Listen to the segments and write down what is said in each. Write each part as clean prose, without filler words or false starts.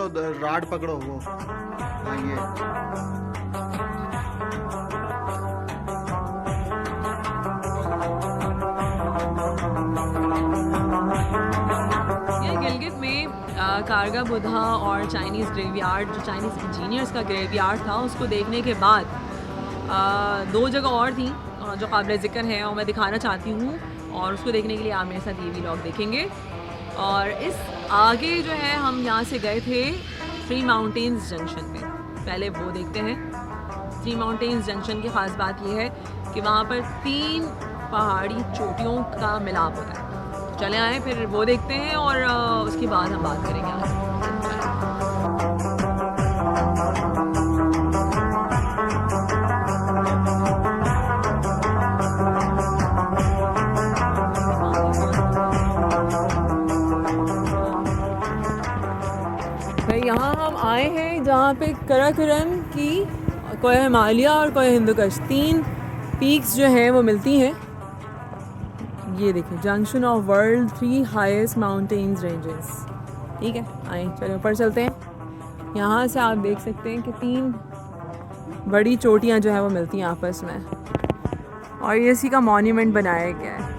Rod पकड़ो वो। हाँ ये गिलगित में कारगा बुधा और चाइनीज़ ग्रेवयार्ड, जो चाइनीज़ इंजीनियर्स का ग्रेवयार्ड था, उसको देखने के बाद दो जगह और थी जो काबिल ज़िक्र है और मैं दिखाना चाहती हूँ, और उसको देखने के लिए आप मेरे साथ ये व्लॉग देखेंगे। और इस आगे जो है हम यहाँ से गए थे थ्री माउंटेन्स जंक्शन पे, पहले वो देखते हैं। थ्री माउंटेन्स जंक्शन की ख़ास बात यह है कि वहाँ पर 3 पहाड़ी चोटियों का मिलाप होता है। चले आए फिर वो देखते हैं और उसके बाद हम बात करेंगे आगे। भाई यहाँ हम आए हैं जहाँ पे कराकोरम की कोह हिमालय और कोह हिंदुकुश 3 पीक्स जो हैं वो मिलती हैं। ये देखिए junction of world 3 highest mountains ranges. ठीक है, आए चलो ऊपर चलते हैं। यहाँ से आप देख सकते हैं कि 3 बड़ी चोटियाँ जो है वो मिलती हैं आपस में, और ये इसी का मॉन्यूमेंट बनाया गया है।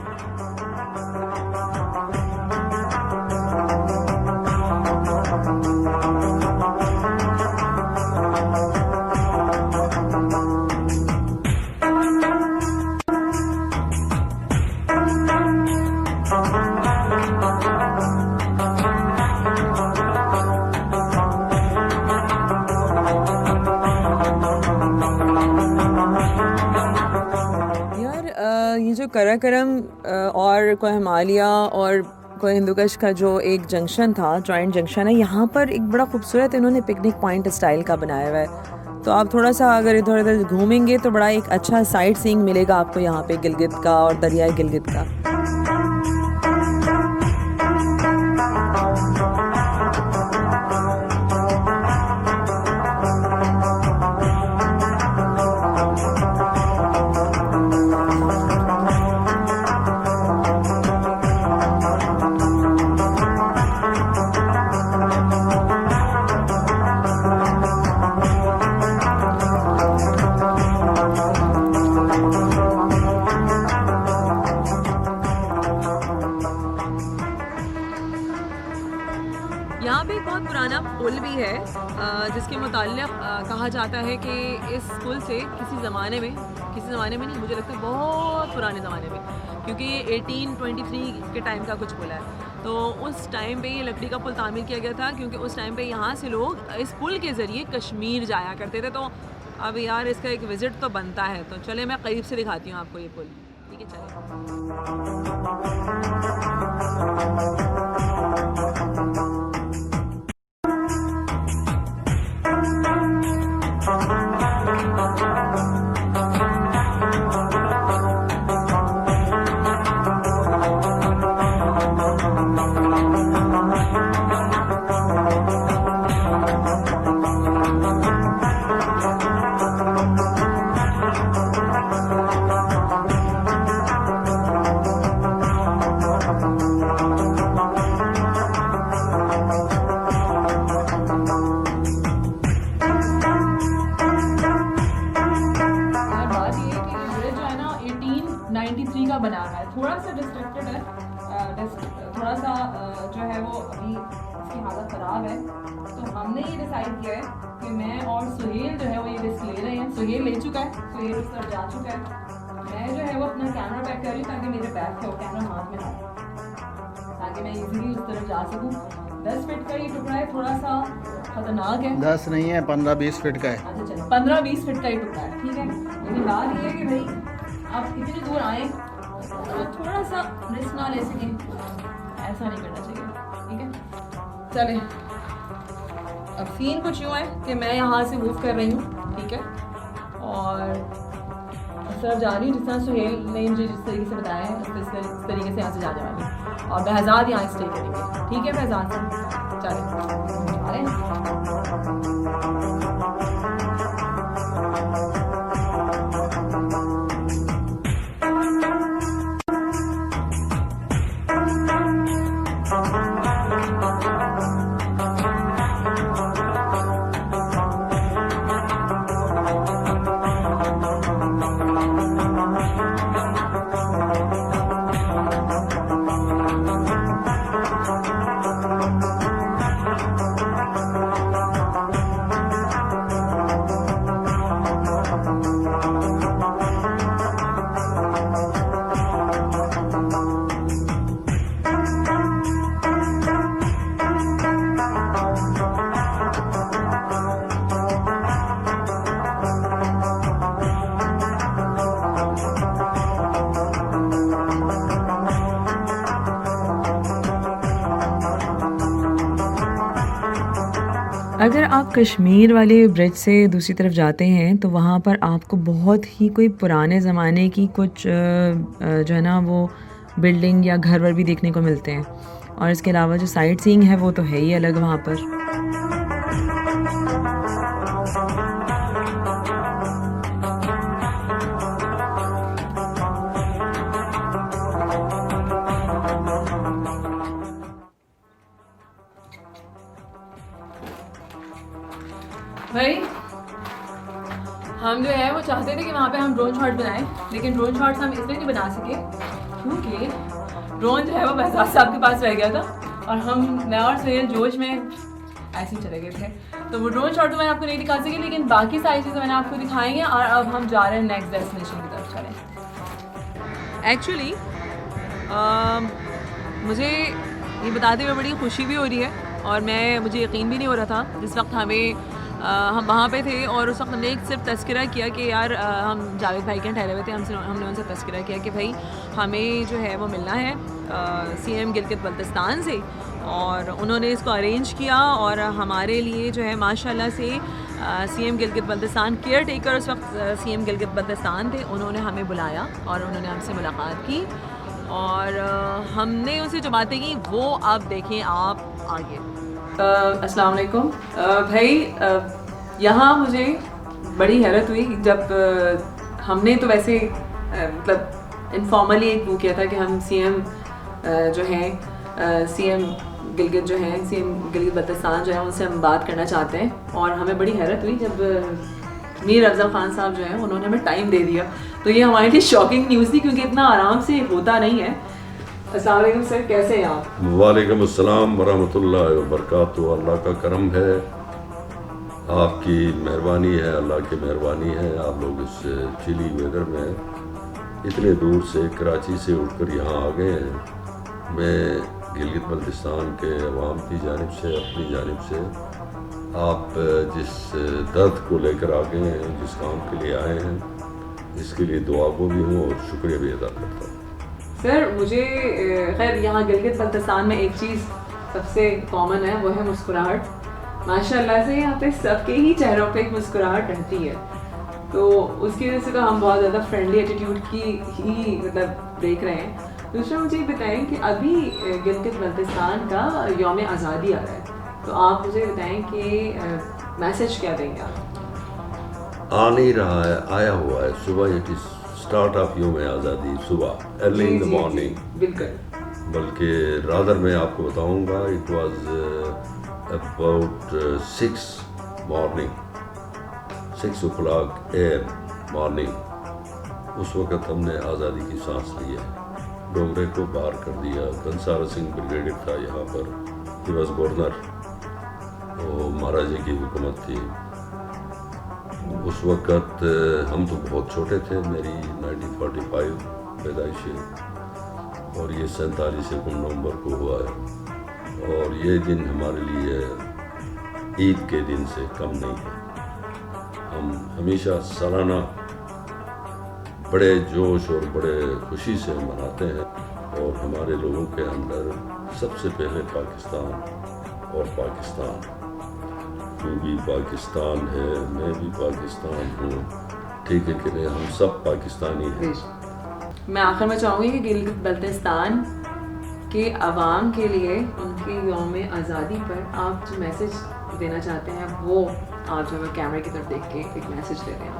ये जो कराकोरम और कोह हिमालय और कोह हिंदुकुश का जो एक जंक्शन था, जॉइंट जंक्शन है, यहाँ पर एक बड़ा खूबसूरत इन्होंने पिकनिक पॉइंट स्टाइल का बनाया हुआ है। तो आप थोड़ा सा अगर इधर उधर घूमेंगे तो बड़ा एक अच्छा साइट सीइंग मिलेगा आपको यहाँ पे गिलगित का और दरियाए गिलगित का। यहाँ पे एक बहुत पुराना पुल भी है जिसके मुताल्लिक़ कहा जाता है कि इस पुल से किसी ज़माने में नहीं, मुझे लगता है बहुत पुराने ज़माने में, क्योंकि ये 1823 के टाइम का कुछ पुल है। तो उस टाइम पे ये लकड़ी का पुल तामीर किया गया था, क्योंकि उस टाइम पे यहाँ से लोग इस पुल के ज़रिए कश्मीर जाया करते थे। तो अब यार इसका एक विज़िट तो बनता है, तो चले मैं करीब से दिखाती हूँ आपको ये पुल। ठीक है, चले। का बना रहा है, थोड़ा सा डिस्ट्रक्टेड है, थोड़ा सा जो है वो अभी इसकी हालत ख़राब है। तो हमने ये डिसाइड किया है कि मैं और सुहेल जो है वो ये रिस्क ले रहे हैं। सुहेल ले चुका है, सुहेल उस तरफ जा चुका है। मैं जो है वो अपना कैमरा पैक कर रही हूँ ताकि मेरे बैग से वो कैमरा हाथ में आए, ताकि मैं इजीली उस तरफ जा सकूँ। 10 फीट का ये टुकड़ा है, थोड़ा सा खतरनाक है। 10 नहीं है, 15-20 फीट का है। अच्छा चलो, 15-20 फीट का ये टुकड़ा है, ठीक है। लेकिन बात ये है कि भाई आप इतनी दूर आए तो थोड़ा सा रिस्क ना ले सकें, ऐसा नहीं करना चाहिए, ठीक है। चले, अब सीन कुछ यूँ है कि मैं यहाँ से मूव कर रही हूँ, ठीक है, और इस तरफ जा रही हूँ जिस तरह सुहेल ने मुझे जिस तरीके से बताया है उस तरीके से यहाँ से जाने वाली हूँ। और बहजाद यहाँ स्टे करेंगे, ठीक है बहजाद से। चले आ रहे हैं। अगर आप कश्मीर वाले ब्रिज से दूसरी तरफ जाते हैं तो वहाँ पर आपको बहुत ही कोई पुराने ज़माने की कुछ जो है ना वो बिल्डिंग या घर वर भी देखने को मिलते हैं। और इसके अलावा जो साइट सीइंग है वो तो है ही अलग वहाँ पर। भाई हम जो है वो चाहते थे कि वहाँ पे हम ड्रोन शॉट बनाएं, लेकिन ड्रोन शॉट्स हम इसलिए नहीं बना सके क्योंकि ड्रोन जो है वो बहजाद साहब के पास रह गया था और मैं और सुहेल जोश में ऐसे ही चले गए थे, तो वो ड्रोन शॉट तो मैंने आपको नहीं दिखा सकी, लेकिन बाकी सारी चीज़ें मैंने आपको दिखाई हैं। और अब हम जा रहे हैं नेक्स्ट डेस्टिनेशन की तरफ चलें। एक्चुअली मुझे ये बताते हुए बड़ी खुशी भी हो रही है और मुझे यकीन भी नहीं हो रहा था जिस वक्त हम वहाँ पे थे और उस वक्त हमने एक सिर्फ तस्करा किया कि यार हम जावेद भाई के ठहरे हुए थे, हमने उनसे तस्करा किया कि भाई हमें जो है वो मिलना है सीएम गिलगित बल्तिस्तान से, और उन्होंने इसको अरेंज किया और हमारे लिए जो है माशाल्लाह से CM Gilgit Baltistan care taker उस वक्त सीएम गिलगित बल्तिस्तान थे, उन्होंने हमें बुलाया और उन्होंने हमसे मुलाकात की और हमने उनसे जो बातें की वो आप देखें आप आगे। अस्सलाम वालेकुम भाई, यहाँ मुझे बड़ी हैरत हुई जब हमने तो वैसे मतलब इनफॉर्मली एक वो किया था कि हम सीएम जो हैं सीएम गिलगित जो हैं सीएम गिलगित बल्तिस्तान जो है उनसे हम बात करना चाहते हैं, और हमें बड़ी हैरत हुई जब मीर अफजल खान साहब जो हैं उन्होंने हमें टाइम दे दिया। तो ये हमारे लिए शॉकिंग न्यूज़ थी क्योंकि इतना आराम से होता नहीं है। अस्सलाम वालेकुम सर, कैसे हैं आप? वालेकुम अस्सलाम वरहमतुल्लाहि वबरकातुहू। अल्लाह का करम है, आपकी मेहरबानी है, अल्लाह की मेहरबानी है। आप लोग इस चिली वेदर में इतने दूर से कराची से उठकर यहाँ आ गए हैं। मैं गिलगित बल्तिस्तान के अवाम की जानिब से, अपनी जानिब से आप जिस दर्द को लेकर आ गए हैं, जिस काम के लिए आए हैं, इसके लिए दुआ को भी हूँ और शुक्रिया भी अदा करता हूँ। सर मुझे खैर यहाँ गिलगित बल्तिस्तान में एक चीज़ सबसे कॉमन है, वो है मुस्कुराहट। माशाल्लाह से यहाँ पे सबके ही चेहरों पे एक मुस्कुराहट रहती है, तो उसकी वजह से तो हम बहुत ज़्यादा फ्रेंडली एटीट्यूड की ही मतलब देख रहे हैं। दूसरा मुझे बताएं कि अभी गिलगित बल्तिस्तान का यौम आज़ादी आ रहा है, तो आप मुझे बताएं कि मैसेज क्या देंगे आप? आ नहीं रहा है, आया हुआ है। सुबह इट इज़ स्टार्ट ऑफ यौम आज़ादी, सुबह अर्ली इन द मॉर्निंग। बिल्कुल, बल्कि रादर मैं आपको बताऊंगा it was about 6 morning, 6 o'clock AM morning. उस वक़्त हमने आज़ादी की सांस ली है, डोगरे को पार कर दिया। कंसारा सिंह ब्रिगेडियर था यहाँ पर, ही वाज गवर्नर, वो महाराजे की हुकूमत थी उस वक़्त। हम तो बहुत छोटे थे, मेरी 1945 पैदाइश है और ये 47 नवंबर को हुआ है, और ये दिन हमारे लिए ईद के दिन से कम नहीं है। हम हमेशा सालाना बड़े जोश और बड़े खुशी से मनाते हैं, और हमारे लोगों के अंदर सबसे पहले पाकिस्तान और पाकिस्तान। तू भी पाकिस्तान है, मैं भी पाकिस्तान हूँ, ठीक है कि नहीं? हम सब पाकिस्तानी हैं। मैं आखिर में चाहूँगी कि गिलगित बल्तिस्तान के अवाम के लिए उनके यौम आज़ादी पर आप जो मैसेज देना चाहते हैं वो आप जो कैमरे की तरफ देख के एक मैसेज दे रहे हैं।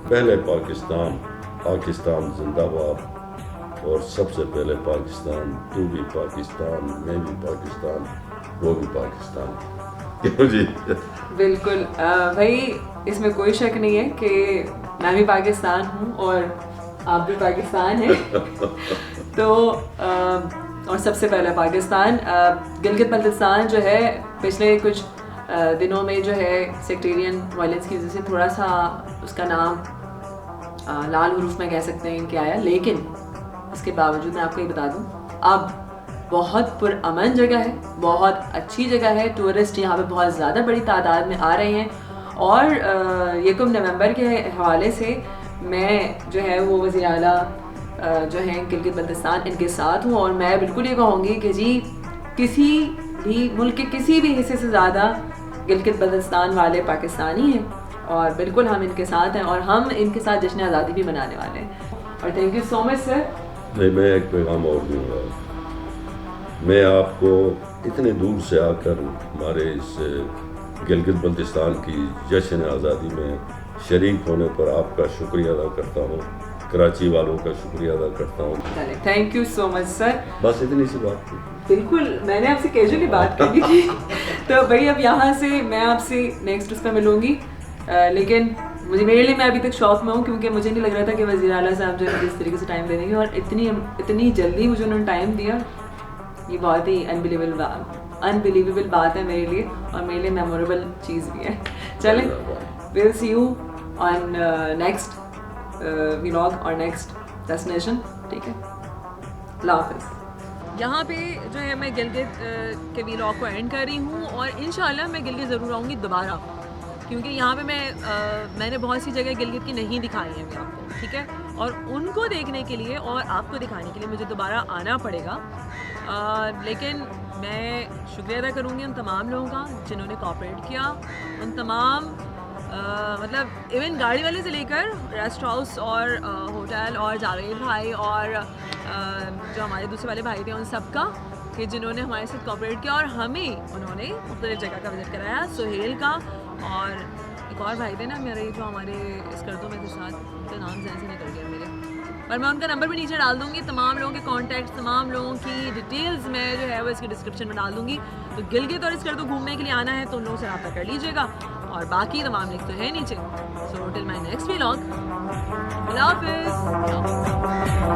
पहले पाकिस्तान, पाकिस्तान जिंदाबाद, और सबसे पहले पाकिस्तान। तू भी पाकिस्तान, मैं भी पाकिस्तान, वो भी पाकिस्तान। क्यों जी? बिल्कुल भाई, इसमें कोई शक नहीं है कि मैं भी पाकिस्तान हूँ और आप भी पाकिस्तान हैं। तो और सबसे पहले पाकिस्तान, गिलगित बल्तिस्तान जो है पिछले कुछ दिनों में जो है सेक्टेरियन वायलेंस की वजह से थोड़ा सा उसका नाम लाल हरूफ में कह सकते हैं कि आया, लेकिन इसके बावजूद मैं आपको ये बता दूँ अब बहुत पुरअमन जगह है, बहुत अच्छी जगह है। टूरिस्ट यहाँ पे बहुत ज़्यादा बड़ी तादाद में आ रहे हैं, और 1 नवंबर के हवाले से मैं जो है वो वज़ीर आला जो हैं गिलगित बल्तिस्तान इनके साथ हूँ, और मैं बिल्कुल ये कहूँगी कि जी किसी भी मुल्क के किसी भी हिस्से से ज़्यादा गिलगित बल्तिस्तान वाले पाकिस्तानी हैं और बिल्कुल हम इनके साथ हैं और हम इनके साथ जश्न आज़ादी भी मनाने वाले हैं। और thank you so much sir. नहीं, मैं एक पैगाम और दूँगा। मैं आपको इतने दूर से आकर हमारे इस गिलगित बल्तिस्तान की जश्न आज़ादी में शरीक होने पर आपका शुक्रिया अदा करता हूँ, कराची वालों का शुक्रिया अदा करता हूँ। Thank you so much sir. बस इतनी सी बात थी। बिल्कुल, मैंने आपसे कैजुअली बात करनी थी। तो भाई अब यहाँ से मैं आपसे नेक्स्ट उसका मिलूँगी, लेकिन मेरे लिए मैं अभी तक शौक में हूँ क्योंकि मुझे नहीं लग रहा था कि वज़ीर आला साहब जो है इस तरीके से टाइम दे देंगे और इतनी जल्दी मुझे उन्होंने टाइम दिया। ये बहुत ही अनबिलीवेबल बात है मेरे लिए और मेरे लिए मेमोरेबल चीज़ भी है। चलें, will see you on next vlog और नेक्स्ट डेस्टिनेशन। ठीक है, अल्लाह हाफ़िज़। यहाँ पे जो है मैं गिलगित के व्लॉग को एंड कर रही हूँ और इंशाल्लाह मैं गिलगित ज़रूर आऊँगी दोबारा, क्योंकि यहाँ पे मैंने बहुत सी जगह गिलगित की नहीं दिखाई है मैं आपको, ठीक है, और उनको देखने के लिए और आपको दिखाने के लिए मुझे दोबारा आना पड़ेगा। लेकिन मैं शुक्रिया अदा करूँगी उन तमाम लोगों का जिन्होंने कोऑपरेट किया, उन तमाम मतलब इवन गाड़ी वाले से लेकर रेस्ट हाउस और होटल और जावेद भाई और जो हमारे दूसरे वाले भाई थे उन सब का कि जिन्होंने हमारे साथ कोऑपरेट किया और हमें उन्होंने मुख्तलिफ जगह का विज़िट कराया। सुहेल का और एक और भाई थे ना मेरे जो हमारे इस करतों में थे साथ, उनका नाम जहन से निकल गया मेरे, पर मैं उनका नंबर भी नीचे डाल दूँगी। तमाम लोगों के कॉन्टैक्ट, तमाम लोगों की डिटेल्स मैं जो है वो इसकी डिस्क्रिप्शन में डाल दूँगी। तो गिलगित और इस करतों घूमने के लिए आना है तो उन लोगों से रब्ता कर लीजिएगा और बाकी तमाम लिंक तो है नीचे। So till my next vlog, अल्लाह हाफ़िज़।